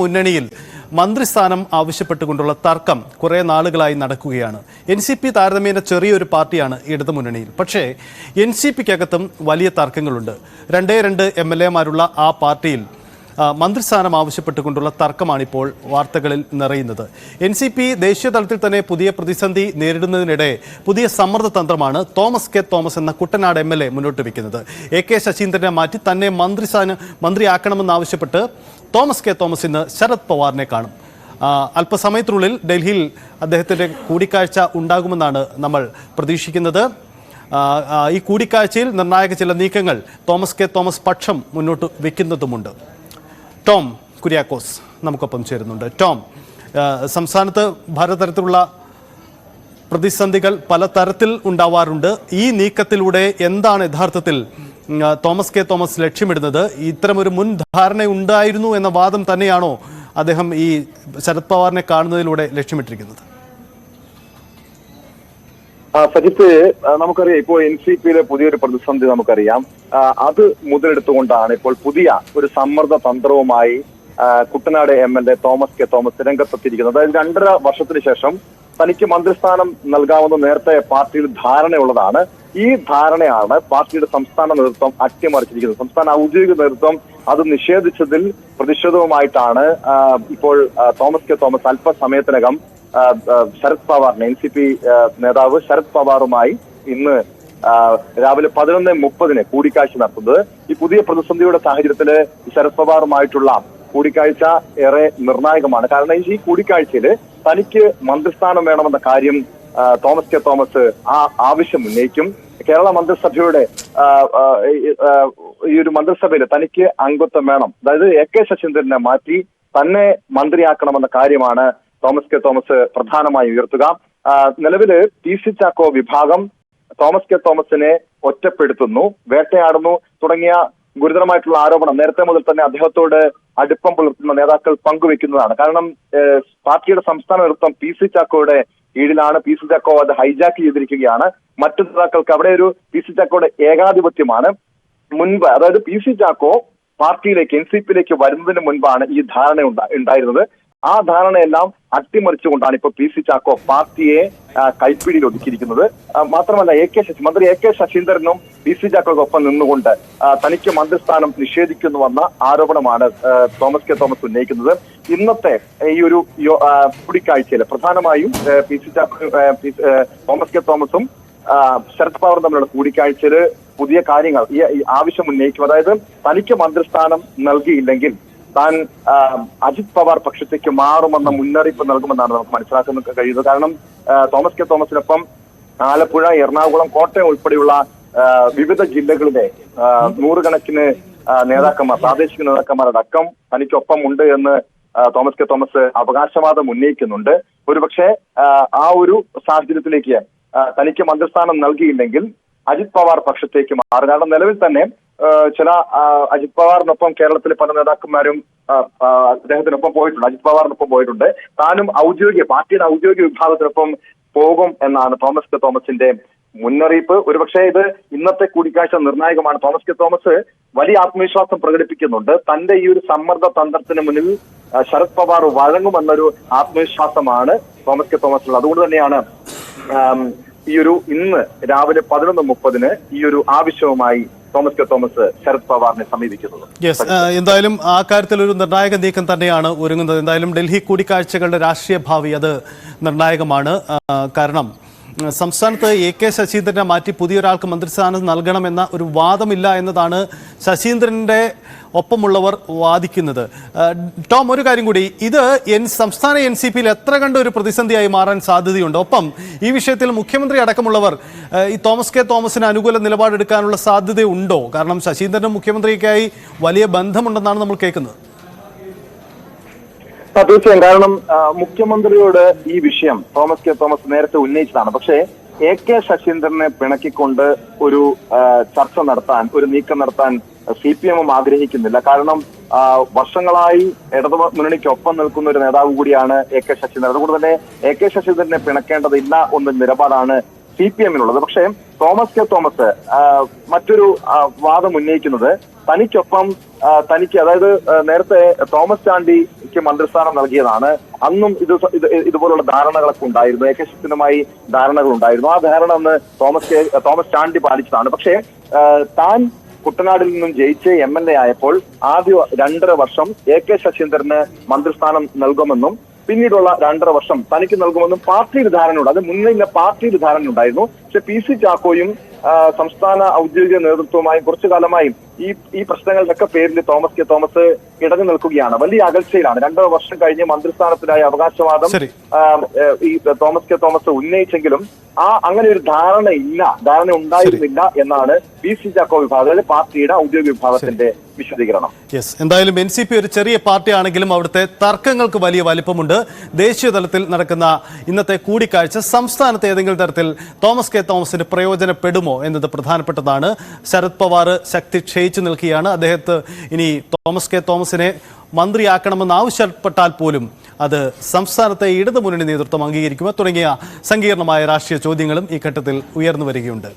മുന്നണിയിൽ മന്ത്രിസ്ഥാനം ആവശ്യപ്പെട്ടുകൊണ്ടുള്ള തർക്കം കുറേ നാളുകളായി നടക്കുകയാണ്. NCP താരതമ്യേന ചെറിയൊരു പാർട്ടിയാണ് ഇടതുമുന്നണിയിൽ. പക്ഷേ NCPക്കകത്തും വലിയ തർക്കങ്ങളുണ്ട്. 2 MLA-മാരുള്ള ആ പാർട്ടിയിൽ മന്ത്രിസ്ഥാനം ആവശ്യപ്പെട്ടുകൊണ്ടുള്ള തർക്കമാണിപ്പോൾ വാർത്തകളിൽ നിറയുന്നത്. NCP ദേശീയ തലത്തിൽ തന്നെ പുതിയ പ്രതിസന്ധി നേരിടുന്നതിനിടെ പുതിയ സമ്മർദ്ദ തന്ത്രമാണ് തോമസ് കെ തോമസ് എന്ന കുട്ടനാട് MLA മുന്നോട്ട് വയ്ക്കുന്നത്. AK ശശീന്ദ്രനെ മാറ്റി തന്നെ മന്ത്രിയാക്കണമെന്നാവശ്യപ്പെട്ട് തോമസ് കെ തോമസ് ഇന്ന് ശരത് പവാറിനെ കാണും. അല്പസമയത്തിനുള്ളിൽ ഡൽഹിയിൽ അദ്ദേഹത്തിൻ്റെ കൂടിക്കാഴ്ച ഉണ്ടാകുമെന്നാണ് നമ്മൾ പ്രതീക്ഷിക്കുന്നത്. ഈ കൂടിക്കാഴ്ചയിൽ നിർണായക ചില നീക്കങ്ങൾ തോമസ് കെ തോമസ് പക്ഷം മുന്നോട്ട് വയ്ക്കുന്നതുമുണ്ട്. ടോം കുര്യാക്കോസ് നമുക്കൊപ്പം ചേരുന്നുണ്ട്. ടോം, സംസ്ഥാനത്ത് പലതരത്തിലുള്ള പ്രതിസന്ധികൾ പലതരത്തിൽ ഉണ്ടാവാറുണ്ട്. ഈ നീക്കത്തിലൂടെ എന്താണ് യഥാർത്ഥത്തിൽ തോമസ് കെ തോമസ് ലക്ഷ്യമിടുന്നത്? ഇത്തരമൊരു മുൻ ധാരണ ഉണ്ടായിരുന്നു എന്ന വാദം തന്നെയാണോ അദ്ദേഹം ഈ ശരത് പവാറിനെ കാണുന്നതിലൂടെ ലക്ഷ്യമിട്ടിരിക്കുന്നത്? സജിത്ത്, നമുക്കറിയാം ഇപ്പോൾ NCPയിലെ പുതിയൊരു പ്രതിസന്ധി നമുക്കറിയാം. അത് മുതലെടുത്തുകൊണ്ടാണ് ഇപ്പോൾ പുതിയ ഒരു സമ്മർദ്ദ തന്ത്രവുമായി കുട്ടനാട് MLA തോമസ് കെ തോമസ് രംഗത്തെത്തിയിരിക്കുന്നത്. അതായത് 2.5 വർഷത്തിന് ശേഷം തനിക്ക് മന്ത്രിസ്ഥാനം നൽകാമെന്ന് നേരത്തെ പാർട്ടിയിൽ ധാരണയുള്ളതാണ്. ഈ ധാരണയാണ് പാർട്ടിയുടെ സംസ്ഥാന നേതൃത്വം അട്ടിമറിച്ചിരിക്കുന്നത്. സംസ്ഥാന ഔദ്യോഗിക നേതൃത്വം അത് നിഷേധിച്ചതിൽ പ്രതിഷേധവുമായിട്ടാണ് ഇപ്പോൾ തോമസ് കെ തോമസ് അല്പസമയത്തിനകം ശരത് പവാറിനെ NCP നേതാവ് ശരത് പവാറുമായി ഇന്ന് രാവിലെ 11:30 കൂടിക്കാഴ്ച നടത്തുന്നത്. ഈ പുതിയ പ്രതിസന്ധിയുടെ സാഹചര്യത്തില് ശരത് പവാറുമായിട്ടുള്ള കൂടിക്കാഴ്ച ഏറെ നിർണായകമാണ്. കാരണം ഈ കൂടിക്കാഴ്ചയിൽ തനിക്ക് മന്ത്രിസ്ഥാനം വേണമെന്ന കാര്യം തോമസ് കെ തോമസ് ആവശ്യം ഉന്നയിക്കും. കേരള മന്ത്രിസഭയുടെ ഈ ഒരു മന്ത്രിസഭയിൽ തനിക്ക് അംഗത്വം വേണം, അതായത് AK ശശീന്ദ്രനെ മാറ്റി തന്നെ മന്ത്രിയാക്കണമെന്ന കാര്യമാണ് തോമസ് കെ തോമസ് പ്രധാനമായി ഉയർത്തുക. നിലവില് PC ചാക്കോ വിഭാഗം തോമസ് കെ തോമസിനെ ഒറ്റപ്പെടുത്തുന്നു, വേട്ടയാടുന്നു തുടങ്ങിയ ഗുരുതരമായിട്ടുള്ള ആരോപണം നേരത്തെ മുതൽ തന്നെ അദ്ദേഹത്തോട് അടുപ്പം പുലർത്തുന്ന നേതാക്കൾ പങ്കുവെക്കുന്നതാണ്. കാരണം പാർട്ടിയുടെ സംസ്ഥാന നേതൃത്വം PC ചാക്കോയുടെ കീഴിലാണ്. PC ചാക്കോ അത് ഹൈജാക്ക് ചെയ്തിരിക്കുകയാണ്. മറ്റു നേതാക്കൾക്ക് അവിടെ ഒരു PC ചാക്കോയുടെ ഏകാധിപത്യമാണ്. മുൻപ് അതായത് PC ചാക്കോ പാർട്ടിയിലേക്ക് NCPയിലേക്ക് വരുന്നതിന് മുൻപാണ് ഈ ധാരണ ഉണ്ടായിരുന്നത്. ആ ധാരണയെല്ലാം അട്ടിമറിച്ചുകൊണ്ടാണ് ഇപ്പോൾ PC ചാക്കോ പാർട്ടിയെ കൈപ്പിടിയിൽ ഒതുക്കിയിരിക്കുന്നത്. മാത്രമല്ല മന്ത്രി AK ശശീന്ദ്രനും PC ചാക്കോക്കൊപ്പം നിന്നുകൊണ്ട് തനിക്ക് മന്ത്രിസ്ഥാനം നിഷേധിക്കുന്നുവെന്ന ആരോപണമാണ് തോമസ് കെ തോമസ് ഉന്നയിക്കുന്നത്. ഇന്നത്തെ ഈ ഒരു കൂടിക്കാഴ്ചയിൽ പ്രധാനമായും തോമസ് കെ തോമസും ശരത് പവാറും തമ്മിലുള്ള കൂടിക്കാഴ്ചയിൽ പുതിയ കാര്യങ്ങൾ ഈ ആവശ്യം ഉന്നയിക്കും. അതായത് തനിക്ക് മന്ത്രിസ്ഥാനം നൽകിയില്ലെങ്കിൽ താൻ അജിത് പവാർ പക്ഷത്തേക്ക് മാറുമെന്ന മുന്നറിയിപ്പ് നൽകുമെന്നാണ് നമുക്ക് മനസ്സിലാക്കാൻ കഴിയുന്നത്. കാരണം തോമസ് കെ തോമസിനൊപ്പം ആലപ്പുഴ, എറണാകുളം, കോട്ടയം ഉൾപ്പെടെയുള്ള വിവിധ ജില്ലകളിലെ നൂറുകണക്കിന് നേതാക്കന്മാർ, പ്രാദേശിക നേതാക്കന്മാരടക്കം തനിക്കൊപ്പം ഉണ്ട് എന്ന് തോമസ് കെ തോമസ് അവകാശവാദം ഉന്നയിക്കുന്നുണ്ട്. ഒരുപക്ഷെ ആ ഒരു സാഹചര്യത്തിലേക്ക് തനിക്ക് മന്ത്രിസ്ഥാനം നൽകിയില്ലെങ്കിൽ അജിത് പവാർ പക്ഷത്തേക്ക് മാറും. കാരണം നിലവിൽ തന്നെ ചില അജിത് പവാറിനൊപ്പം കേരളത്തിലെ പല നേതാക്കന്മാരും അദ്ദേഹത്തിനൊപ്പം പോയിട്ടുണ്ട്, അജിത് പവാറിനൊപ്പം പോയിട്ടുണ്ട്. താനും പാർട്ടിയുടെ ഔദ്യോഗിക വിഭാഗത്തിനൊപ്പം പോകും എന്നാണ് തോമസ് കെ തോമസിന്റെ മുന്നറിയിപ്പ്. ഒരുപക്ഷെ ഇത് ഇന്നത്തെ കൂടിക്കാഴ്ച നിർണായകമാണ്. തോമസ് കെ തോമസ് വലിയ ആത്മവിശ്വാസം പ്രകടിപ്പിക്കുന്നുണ്ട്. തന്റെ ഈ ഒരു സമ്മർദ്ദ തന്ത്രത്തിന് മുന്നിൽ ശരത് പവാർ വഴങ്ങുമെന്നൊരു ആത്മവിശ്വാസമാണ് തോമസ് കെ തോമസിനുള്ളത്. അതുകൊണ്ട് തന്നെയാണ് ഇന്ന് രാവിലെ 11:30 ഈ ഒരു ആവശ്യവുമായി തോമസ് കെ തോമസ് ശരത് പവാറിനെ സമീപിക്കുന്നത്. എന്തായാലും ആ കാര്യത്തിൽ ഒരു നിർണായക നീക്കം തന്നെയാണ് ഒരുങ്ങുന്നത്. എന്തായാലും ഡൽഹി കൂടിക്കാഴ്ചകളുടെ രാഷ്ട്രീയ ഭാവി അത് നിർണായകമാണ്. കാരണം സംസ്ഥാനത്ത് AK ശശീന്ദ്രനെ മാറ്റി പുതിയൊരാൾക്ക് മന്ത്രിസ്ഥാനം നൽകണമെന്ന ഒരു വാദമില്ല എന്നതാണ് ശശീന്ദ്രൻ്റെ ഒപ്പമുള്ളവർ വാദിക്കുന്നത്. ടോം, ഒരു കാര്യം കൂടി, ഇത് സംസ്ഥാന NCPയിൽ എത്ര കണ്ട ഒരു പ്രതിസന്ധിയായി മാറാൻ സാധ്യതയുണ്ട്? ഒപ്പം ഈ വിഷയത്തിൽ മുഖ്യമന്ത്രി അടക്കമുള്ളവർ ഈ തോമസ് കെ തോമസിന് അനുകൂല നിലപാടെടുക്കാനുള്ള സാധ്യതയുണ്ടോ? കാരണം ശശീന്ദ്രനും മുഖ്യമന്ത്രിക്കായി വലിയ ബന്ധമുണ്ടെന്നാണ് നമ്മൾ കേൾക്കുന്നത്. തീർച്ചയായും. കാരണം മുഖ്യമന്ത്രിയോട് ഈ വിഷയം തോമസ് കെ തോമസ് നേരത്തെ ഉന്നയിച്ചതാണ്. പക്ഷേ AK ശശീന്ദ്രനെ പിണക്കിക്കൊണ്ട് ഒരു ചർച്ച നടത്താൻ, ഒരു നീക്കം നടത്താൻ CPM ആഗ്രഹിക്കുന്നില്ല. കാരണം വർഷങ്ങളായി ഇടതു മുന്നണിക്കൊപ്പം നിൽക്കുന്ന ഒരു നേതാവ് കൂടിയാണ് AK ശശീന്ദ്രൻ. അതുകൊണ്ട് തന്നെ AK ശശീന്ദ്രനെ പിണക്കേണ്ടതില്ല എന്ന നിലപാടാണ് CPM-നുള്ളത്. പക്ഷേ തോമസ് കെ തോമസ് മറ്റൊരു വാദം ഉന്നയിക്കുന്നത് തനിക്കൊപ്പം തനിക്ക് അതായത് നേരത്തെ തോമസ് ചാണ്ടിക്ക് മന്ത്രിസ്ഥാനം നൽകിയതാണ്. അന്നും ഇതുപോലുള്ള ധാരണകളൊക്കെ ഉണ്ടായിരുന്നു. AK ശശീന്ദ്രനുമായി ധാരണകൾ ഉണ്ടായിരുന്നു. ആ ധാരണ അന്ന് തോമസ് ചാണ്ടി പാലിച്ചതാണ്. പക്ഷേ താൻ കുട്ടനാടിൽ നിന്നും ജയിച്ച് MLA ആയപ്പോൾ ആദ്യ 2.5 വർഷം AK ശശീന്ദ്രന് മന്ത്രിസ്ഥാനം നൽകുമെന്നും പിന്നീടുള്ള 2.5 വർഷം തനിക്ക് നൽകുമെന്നും പാർട്ടിയിൽ ധാരണയുണ്ട്. അത് മുന്നിലെ പാർട്ടിയിൽ ധാരണയുണ്ടായിരുന്നു. പക്ഷെ PC ചാക്കോയും സംസ്ഥാന ഔദ്യോഗിക നേതൃത്വവുമായും കുറച്ചു കാലമായും ഈ പ്രശ്നങ്ങളുടെയൊക്കെ പേരിൽ തോമസ് ഇടഞ്ഞു നിൽക്കുകയാണ്. വലിയ അകൽച്ചയിലാണ്. 2.5 വർഷം കഴിഞ്ഞ് മന്ത്രിസ്ഥാനത്തിനായ അവകാശവാദം ഈ തോമസ് ഉന്നയിച്ചെങ്കിലും അങ്ങനെ ഒരു ധാരണ ഉണ്ടായിരുന്നില്ല എന്നാണ് PC ചാക്കോ വിഭാഗം, അതായത് പാർട്ടിയുടെ ഔദ്യോഗിക വിഭാഗത്തിന്റെ വിശദീകരണം. എന്തായാലും NCP ഒരു ചെറിയ പാർട്ടിയാണെങ്കിലും അവിടുത്തെ തർക്കങ്ങൾക്ക് വലിയ വലിപ്പമുണ്ട്. ദേശീയ തലത്തിൽ നടക്കുന്ന ഇന്നത്തെ കൂടിക്കാഴ്ച സംസ്ഥാനത്ത് ഏതെങ്കിലും തരത്തിൽ തോമസിന് പ്രയോജനപ്പെടുമോ എന്നത് പ്രധാനപ്പെട്ടതാണ്. ശരത് പവാർ ശക്തി ക്ഷയിച്ചു നിൽക്കുകയാണ്. അദ്ദേഹത്തെ ഇനി തോമസിനെ മന്ത്രിയാക്കണമെന്ന് ആവശ്യപ്പെട്ടാൽ പോലും അത് സംസ്ഥാനത്തെ ഇടതുമുന്നണി നേതൃത്വം അംഗീകരിക്കുമോ തുടങ്ങിയ സങ്കീർണമായ രാഷ്ട്രീയ ചോദ്യങ്ങളും ഈ ഘട്ടത്തിൽ ഉയർന്നു വരികയുണ്ട്.